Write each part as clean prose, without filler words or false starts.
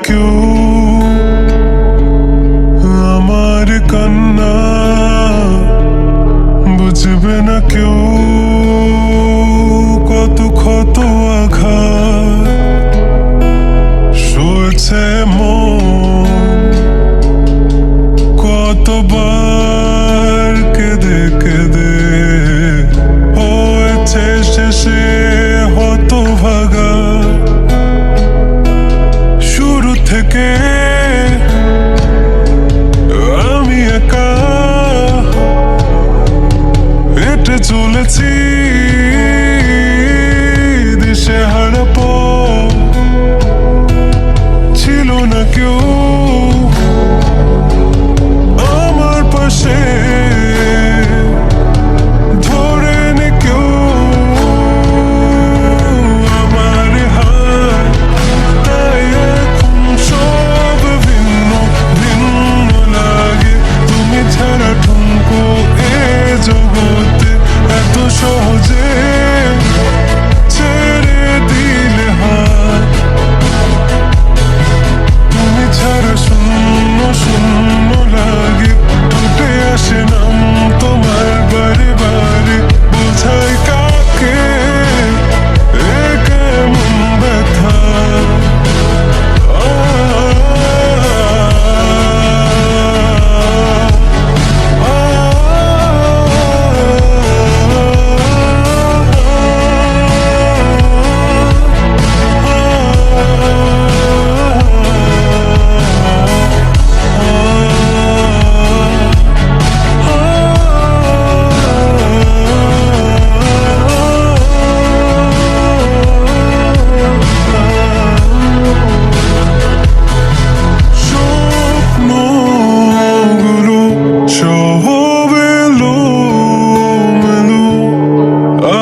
কেউ আমার কান্না, বুঝবে না কেউ কত ক্ষত আঘাত সয়েছে মন, কতবার কেঁদে কেঁদে হয়েছে শেষে হতভাগা। শুরু থেকে আমি একা হেঁটে চলেছি দিশেহারা পথ, ছিল না কেউ আমার পাশে ধরে নে কেউ আমার হাত। তাই এখন সব ভিন্ন ভিন্ন লাগে, তুমি ছাড়া ঠুনকো এ জগতে এত সহজে ছেড়ে দিলে হাত। তুমি ছাড়া শূন্য শূন্য লাগে, ঠোঁটে আসে নাম তোমার বারে বারে, বোঝাই কাকে এ কেমন ব্যথা।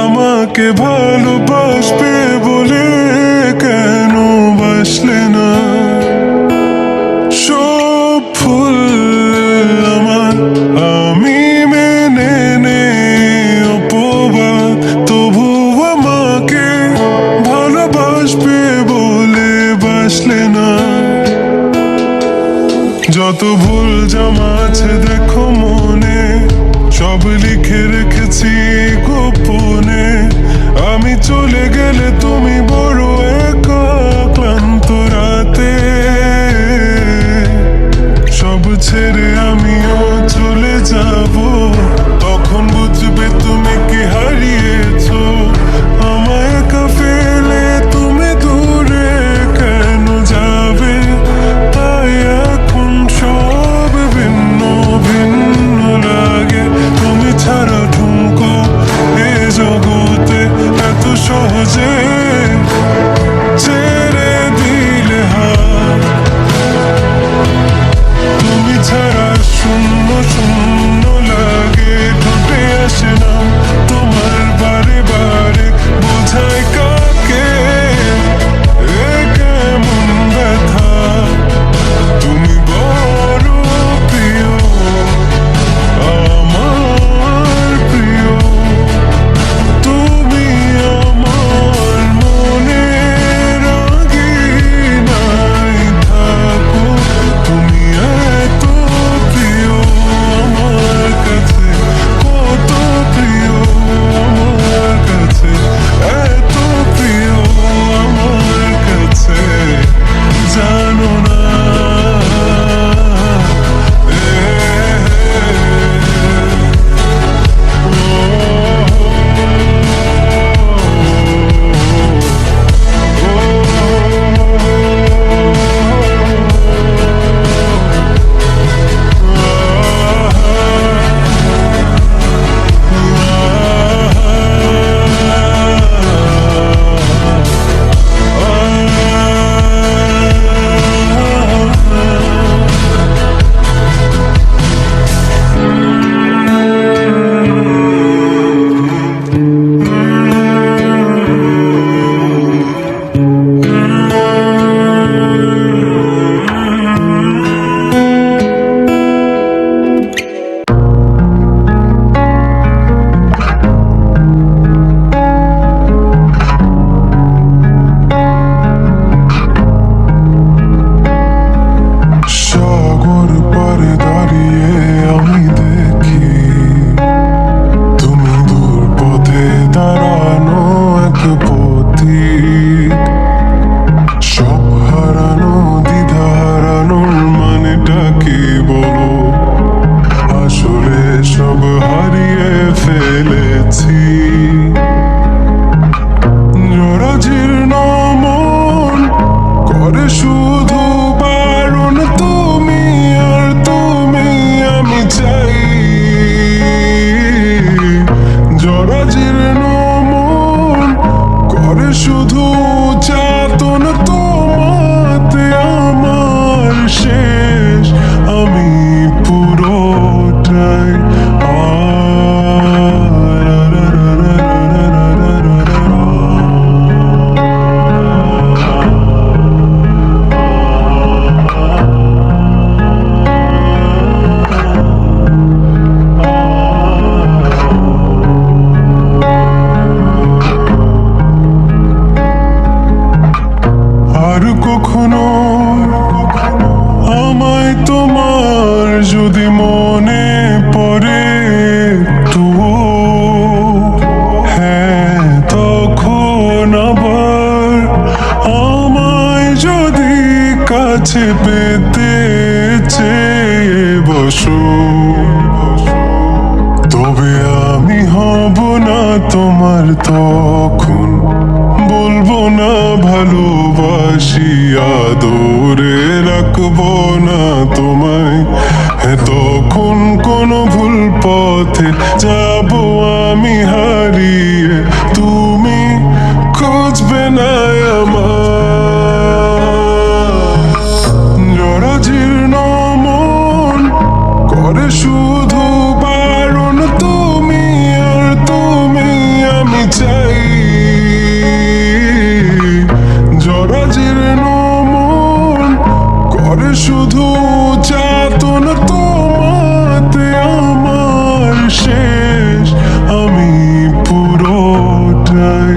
আমাকে ভালোবাসবে বলে কেন বাসলে না? সব ফুল আমার আমি মেনে নে অপবাদ, তবু আমাকে ভালোবাসবে বলে বাসলে না। যত ভুল জমা আছে দেখো মনে, সব লিখে রেখেছি গোপনে। আমি চলে গেলে তুমি বড় একা ক্লান্ত রাতে, সব ছেড়ে আমিও চলে যাব, তখন বুঝবে তুমি কি হারিয়েছো। আমায় একা ফেলে তুমি দূরে কেন যাবে? তাই এখন সব ভিন্ন ভিন্ন লাগে, তুমি ছাড়া ঠুনকো এ জগতে এত সহজে কাছে পেতে চেয়ে বসো, তবে আমি হব না তোমার তখন, বলবো না ভালোবাসি, আদরে রাখবো না তোমায়। হ্যাঁ, তখন কোনো ভুল পথে যাবো আমি হারিয়ে, তুমি খুঁজবে না আমার। জরাজীর্ণ মন করে শুধু বারণ, তুমি আর তুমি আমি চাই। জরাজীর্ণ মন করে শুধু যাতন, তোমাতে আমার শেষ, আমি পুরোটাই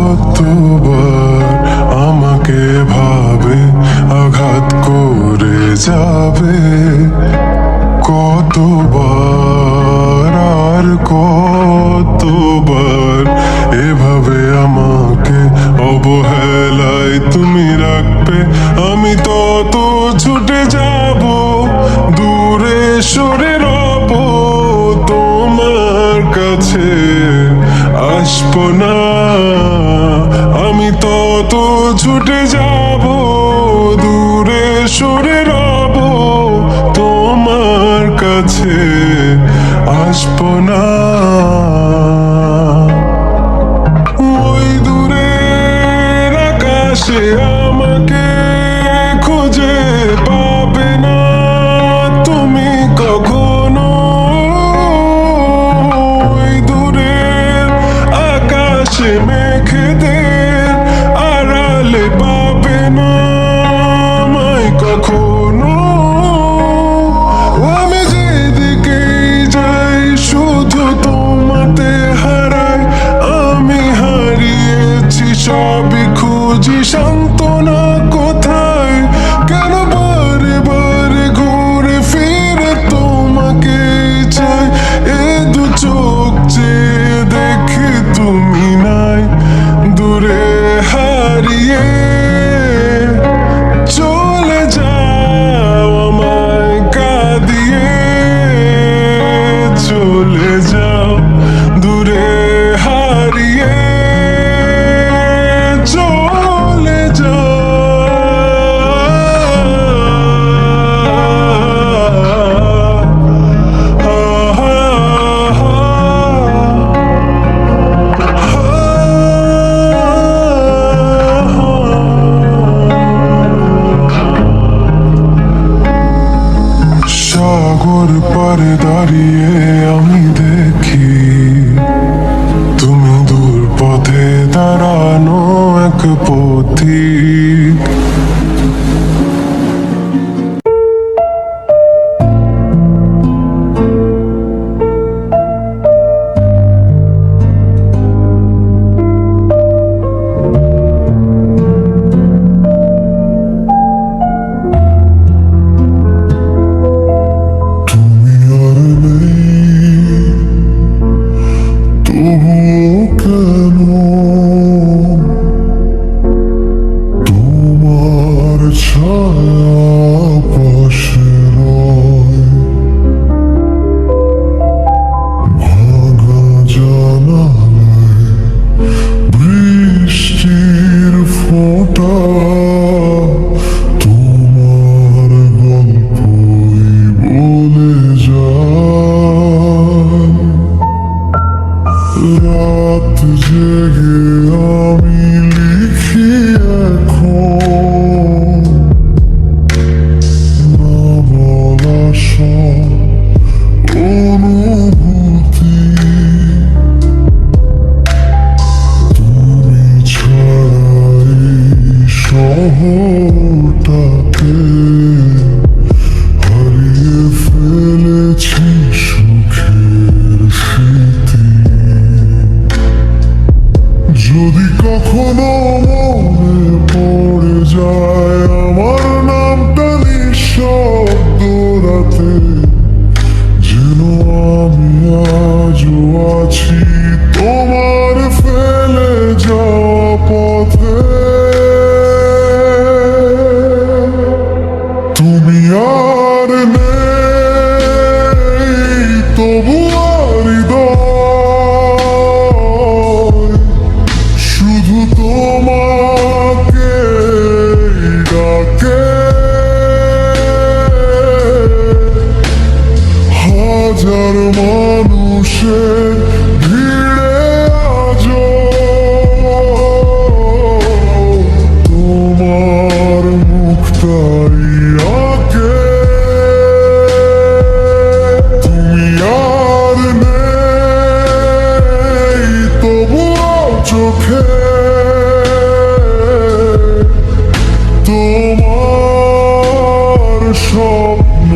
কতবার আমাকে ভাবে আঘাত করে যাবে, কতবার আর কতবার এভাবে আমাকে অবহেলায় তুমি রাখবে। আমি তত ছুটে যাব, দূরে সরে রব, তোমার কাছে আসবো না। আমি তত ছুটে যাব, দূরে সরে রব, তোমার কাছে আসবো না। ওই দূরের আকাশে আমাকে খুঁজে পাবে না তুমি কখনো, ওই দূরের আকাশে মেঘেদের আড়ালে পাবে না আমায় কখনো। আমি যেদিকেই যাই শুধু তোমাতে হারাই, আমি হারিয়েছি সবই, খুঁজি সান্ত্বনা কোথায়। কেন বারে বারে ঘুরে ফিরে তোমাকে চাই, এ দু চোখ যে দেখে তুমি নাই, দূরে হারিয়ে চলে যাও আমায় কাঁদিয়ে, চলে যাও দূরে হারিয়ে, চলে যাও। সাগর পারে দাঁড়িয়ে আমি দেখি তুমি দূর পথে দাঁড়ানো এক পথিক। তুমি আর নেই হাজার মানুষের ভিড়ে আজো তোমার মুখটাই আঁকে। তুমি আর নেই তবুও চোখে তোমার স্বপ্ন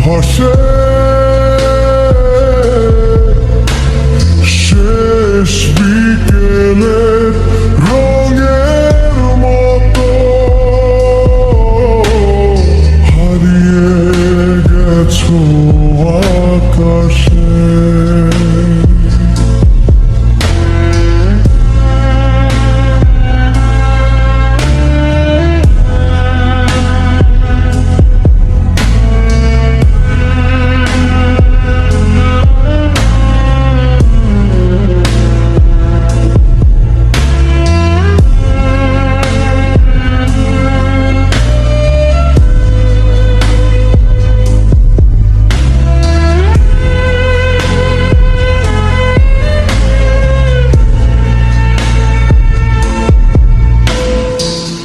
ভাসে। শেষ বিকেলের রঙের মতো হারিয়ে গেছো আকাশে।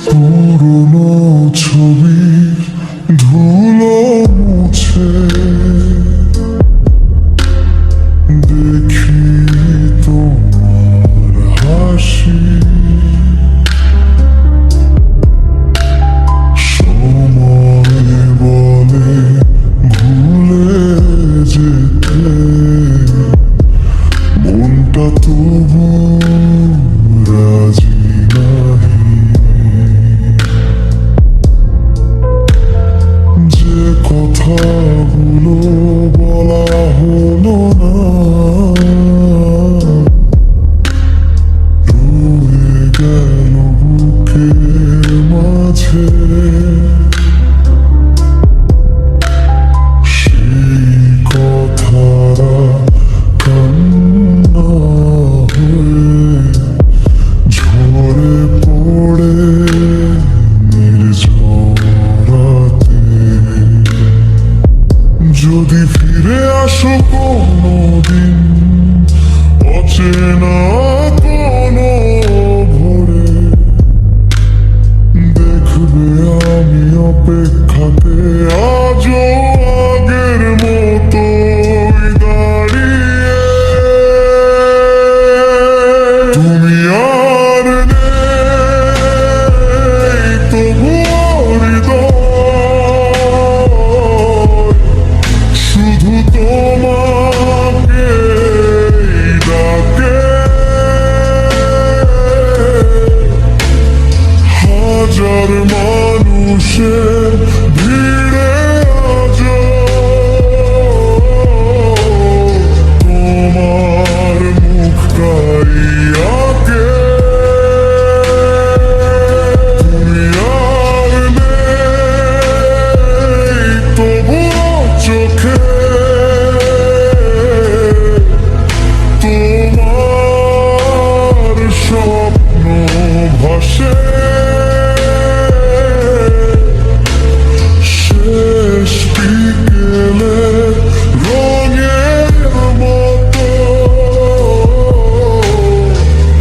পুরনো ছবির ধুলো মুছে দেখি তোমার হাসি। সময় বলে ভুলে যেতে মনটা তবু রাজি নাহি। যে কথাগুলো বলা হলো না রয়ে গেল বুকের মাঝে। সেই কথারা কান্না হয়ে ঝরে পড়ে নির্ঝরাতে। যদি ফিরে আসো কোনোদিন অচেনা কোনো ভোরে দেখবে আমি অপেক্ষাতে আজও আগের মতোই দাঁড়িয়ে। তুমি আর নেই তবুও হৃদয় শুধু তোমাকে ডাকে। হাজার মানুষের ভিড়ে আজো তোমার মুখটাই আঁকে। তুমি আর নেই তবুও চোখে তোমার স্বপ্ন ভাসে। শেষ বিকেলের রঙের মতো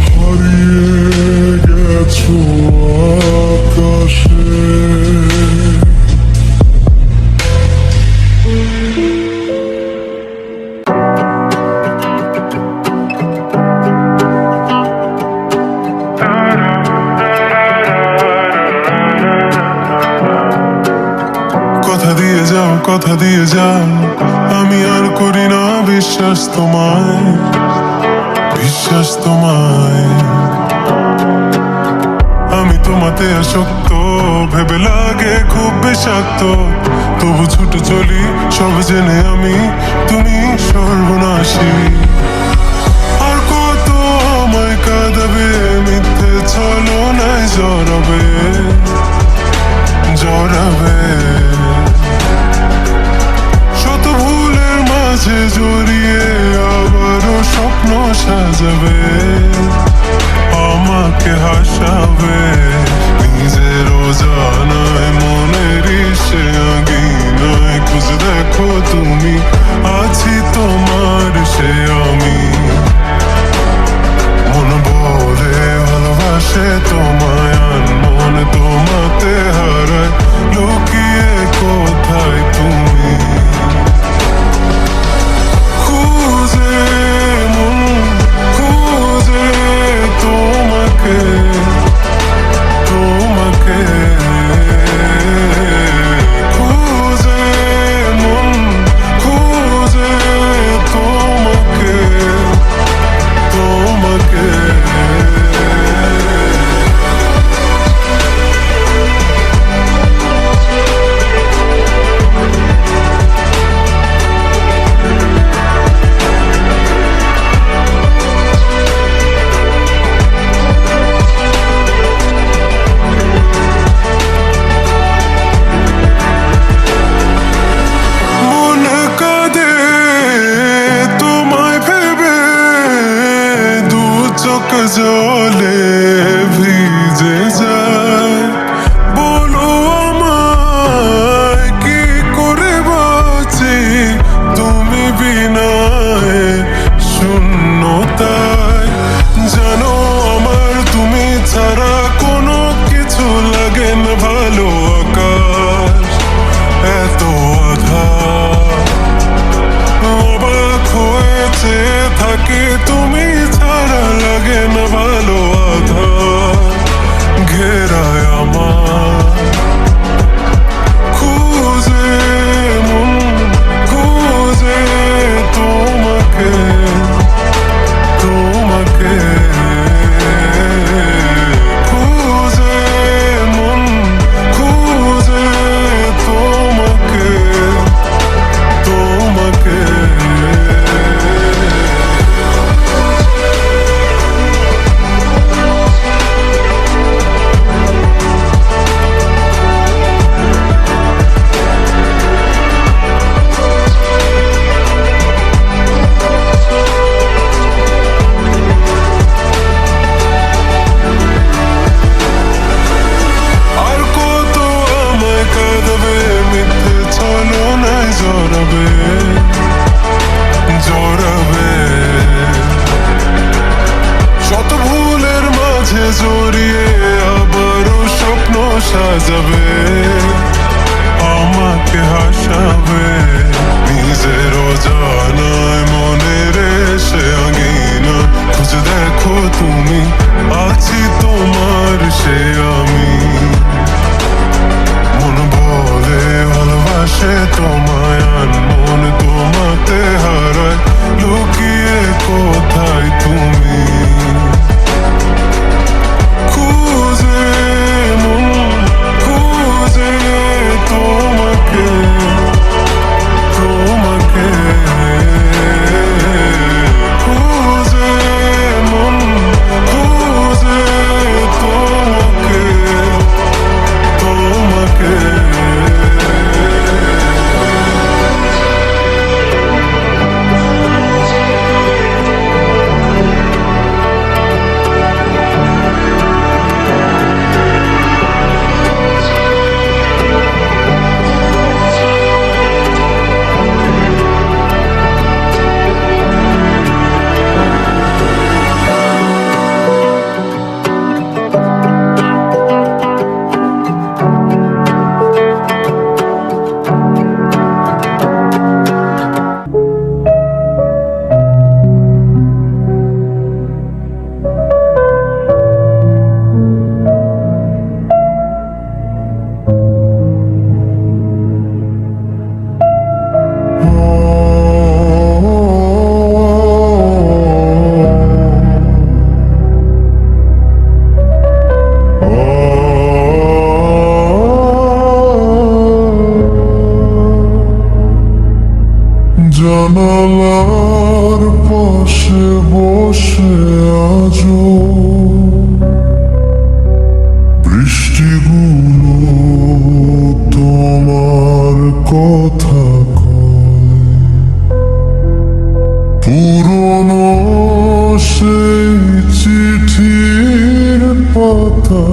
হারিয়ে গেছো আকাশে। কথা দিয়ে যাও কথা দিয়ে যাও আমি আর করি না বিশ্বাস তোমায় বিশ্বাস তোমায়। আমি তোমাতে আসক্ত ভেবে লাগে খুব বিষাক্ত তবু ছুটে চলি সব জেনে আমি তুমি সর্বনাশী। আর কত আমায় কাঁদাবে মিথ্যে ছলনায় জড়াবে জড়াবে। শত ভুলের মাঝে জড়িয়ে আবারও স্বপ্ন সাজাবে আমাকে হাসাবে নিজের জানায় মনের সে আগে আঙিনায় খুঁজে দেখো তুমি, আছি তোমার সে আমি। মন বলে ভালোবাসে তোমায়, মন তোমাতে হারায়, লুকিয়ে কোথায় তুমি? খুঁজে মন খুঁজে তোমাকে, তোমাকে খুঁজে মন খুঁজে তোমাকে, তোমাকে। জলে ভিজে যায়, বলো আমায় কি করে বাঁচি তুমি বিনায় শূন্যতায়। জানো আমার তুমি ছাড়া কোনো কিছু লাগে না ভালো, আকাশ এত আধার, অবাক হয়েছে থাকি তুমি ছাড়া লাগে না ভালো, আধার ঘেরায় আমার। খুঁজে মন খুঁজে তোমাকে, তোমাকে খুঁজে মন খুঁজে তোমাকে, তোমাকে। শত ভুলের মাঝে জড়িয়ে আবারও স্বপ্ন সাজাবে, আমাকে হাসাবে নিজের অজানায় মনের সে আঙিনা। খুঁজে দেখো তুমি, আছি তোমার সে আমি। মন বলে ভালোবাসে তোমায়, মন তোমাতে হারায়, লুকিয়ে কোথায় তুমি? খুঁজে মন খুঁজে তোমাকে, তোমাকে খুঁজে মন খুঁজে তোমাকে, তোমাকে। জানালার পাশে বসে আজো বৃষ্টিগুলো তোমার কথা কয়, পুরনো সেই চিঠির পাতা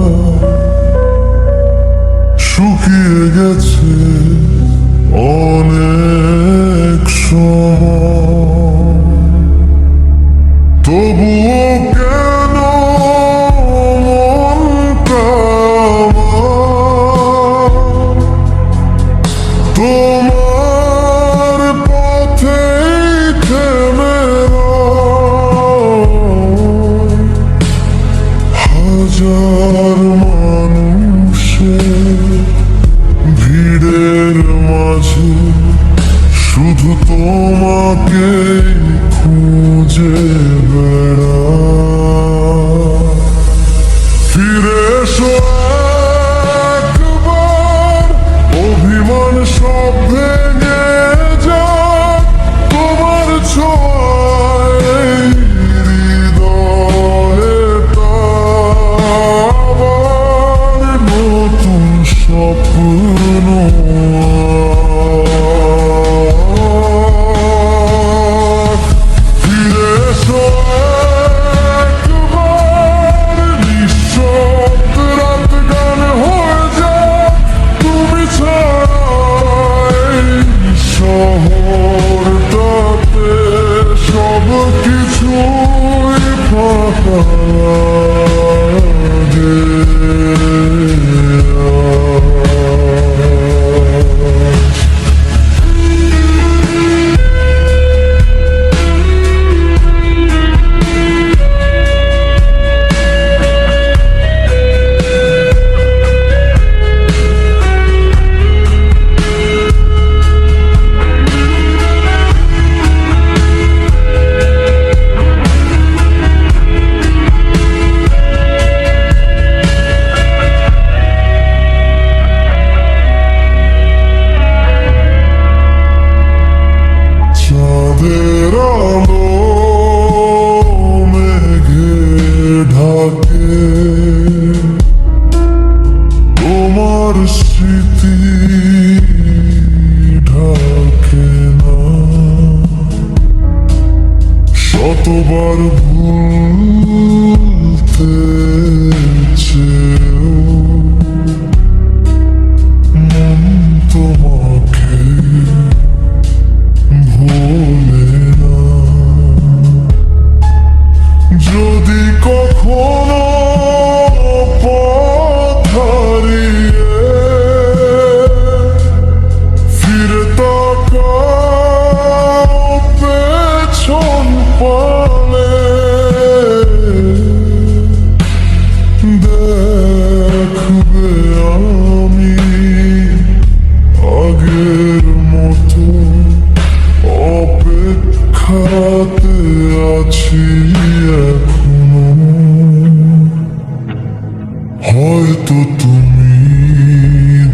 শুকিয়ে গেছে চাঁদের আলো মেঘে ঢাকে তোমার স্মৃতি ঢাকে না শতবার ভুলতে চেয়েও মন তোমাকে ভোলে না যদি কখনো পথ হারিয়ে ফিরে তাকাও পেছন পানে দেখবে আমি আগের মতো অপেক্ষাতে আছি এখনো হয়তো তুমি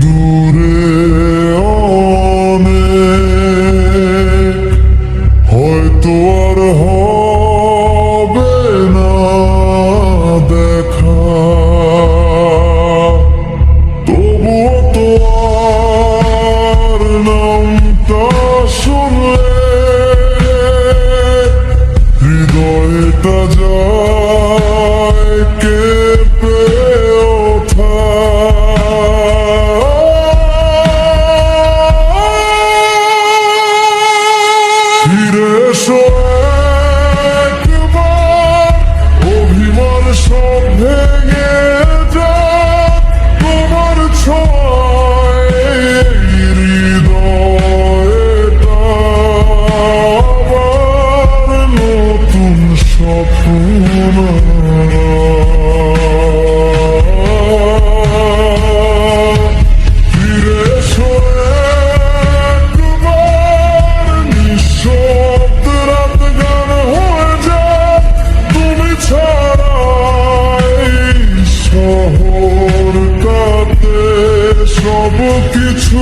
দূরে অনেক হয়তো আর হবে না দেখা তবুও তো আর নামটা শুনলে হৃদয়টা যায় কেঁপে ওঠা ফিরে এসো একবার অভিমান সব ভেঙে যাক তোমার ছোঁয়ায় হৃদয়টা আবার নতুন স্বপ্ন ফিরে এসো একবার নিঃশব্দ রাত গান হয়ে যাক তুমি ছাড়া এই শহরটাতে সব কিছু